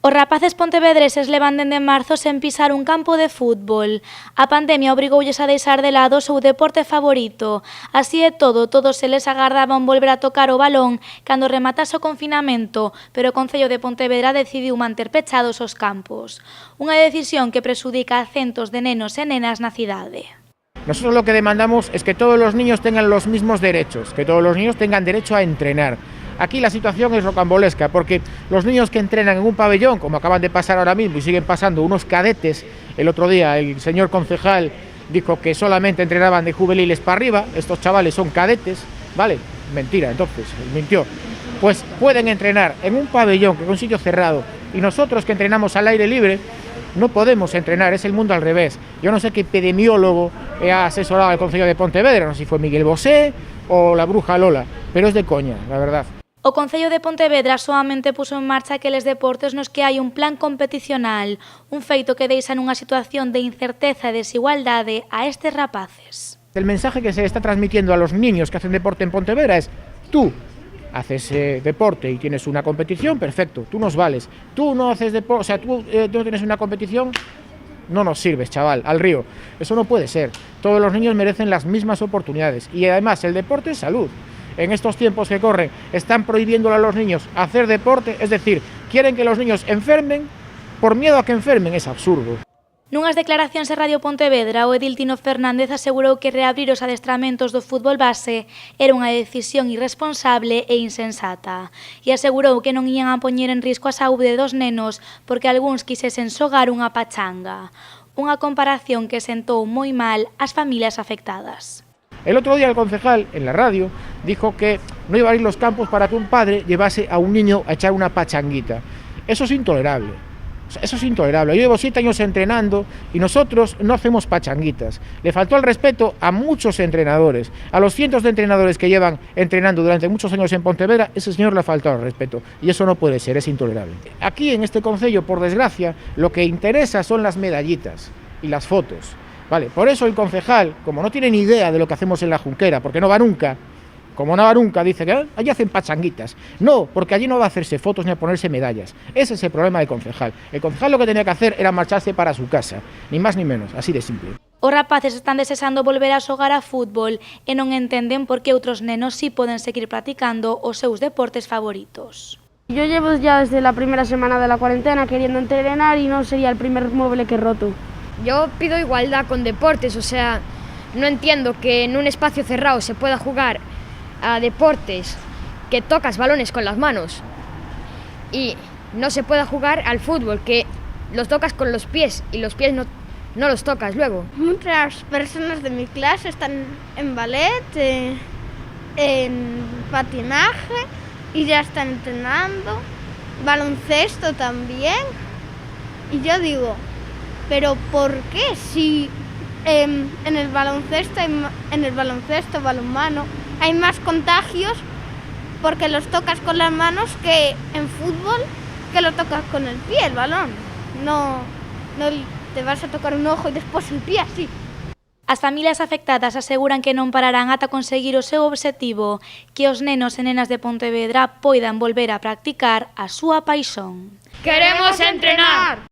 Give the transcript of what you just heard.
Os rapaces pontevedreses levan dende marzo sen pisar un campo de fútbol. A pandemia obrigoulles a deixar de lado o seu deporte favorito. Así é todo, todos eles agardaban volver a tocar o balón cando rematase o confinamento, pero o Concello de Pontevedra decidiu manter pechados os campos. Unha decisión que prexudica a centos de nenos e nenas na cidade. Nosotros lo que demandamos es que todos los niños tengan los mismos derechos, que todos los niños tengan derecho a entrenar. Aquí la situación es rocambolesca, porque los niños que entrenan en un pabellón, como acaban de pasar ahora mismo y siguen pasando unos cadetes, el otro día el señor concejal dijo que solamente entrenaban de juveniles para arriba, estos chavales son cadetes, ¿vale? Mentira, entonces, mintió. Pues pueden entrenar en un pabellón, que es un sitio cerrado, y nosotros que entrenamos al aire libre, no podemos entrenar, es el mundo al revés. Yo no sé qué epidemiólogo ha asesorado al Concello de Pontevedra, no sé si fue Miguel Bosé o la bruja Lola, pero es de coña, la verdad. O Concello de Pontevedra soamente puso en marcha aqueles deportes nos que hai un plan competicional, un feito que deixa nunha situación de incerteza e desigualdade a estes rapaces. El mensaje que se está transmitiendo a los niños que hacen deporte en Pontevedra es: tú haces deporte y tienes una competición, perfecto, tú nos vales. Tú no haces deporte, o sea, tú no tienes una competición, no nos sirves, chaval, al río. Eso no puede ser. Todos los niños merecen las mismas oportunidades y además el deporte es salud. En estos tiempos que corren, están prohibiéndole a los niños hacer deporte, es decir, quieren que los niños enfermen por miedo a que enfermen, es absurdo. Nunhas declaracións a Radio Pontevedra, o edil Tino Fernández asegurou que reabrir os adestramentos do fútbol base era unha decisión irresponsable e insensata, e asegurou que non ían a poñer en risco a saúde dos nenos porque algúns quisesen xogar unha pachanga, unha comparación que sentou moi mal ás familias afectadas. El otro día el concejal, en la radio, dijo que no iba a abrir los campos para que un padre llevase a un niño a echar una pachanguita. Eso es intolerable. Eso es intolerable. Yo llevo 7 años entrenando y nosotros no hacemos pachanguitas. Le faltó el respeto a muchos entrenadores, a los cientos de entrenadores que llevan entrenando durante muchos años en Pontevedra. Ese señor le ha faltado el respeto y eso no puede ser, es intolerable. Aquí en este concello, por desgracia, lo que interesa son las medallitas y las fotos. Vale, por eso el concejal, como no tiene ni idea de lo que hacemos en la Junquera, porque no va nunca, como no va nunca, dice que allí hacen pachanguitas. No, porque allí no va a hacerse fotos ni a ponerse medallas. Ese es el problema del concejal. El concejal lo que tenía que hacer era marcharse para su casa, ni más ni menos, así de simple. Os rapaces están desexando volver a xogar a fútbol e non entenden por que outros nenos sí poden seguir practicando os seus deportes favoritos. Yo llevo ya desde la primera semana de la cuarentena queriendo entrenar y no sería el primer mueble que he roto. Yo pido igualdad con deportes, o sea, no entiendo que en un espacio cerrado se pueda jugar a deportes que tocas balones con las manos y no se pueda jugar al fútbol, que los tocas con los pies y los pies no los tocas luego. Muchas personas de mi clase están en ballet, en patinaje y ya están entrenando, baloncesto también. Y yo digo, ¿pero por qué si en el baloncesto, balonmano, hay más contagios porque los tocas con las manos que en fútbol que lo tocas con el pie, el balón? No te vas a tocar un ojo y después el pie así. As familias afectadas aseguran que non pararán ata conseguir o seu obxectivo, que os nenos e nenas de Pontevedra poidan volver a practicar a súa paixón. ¡Queremos entrenar!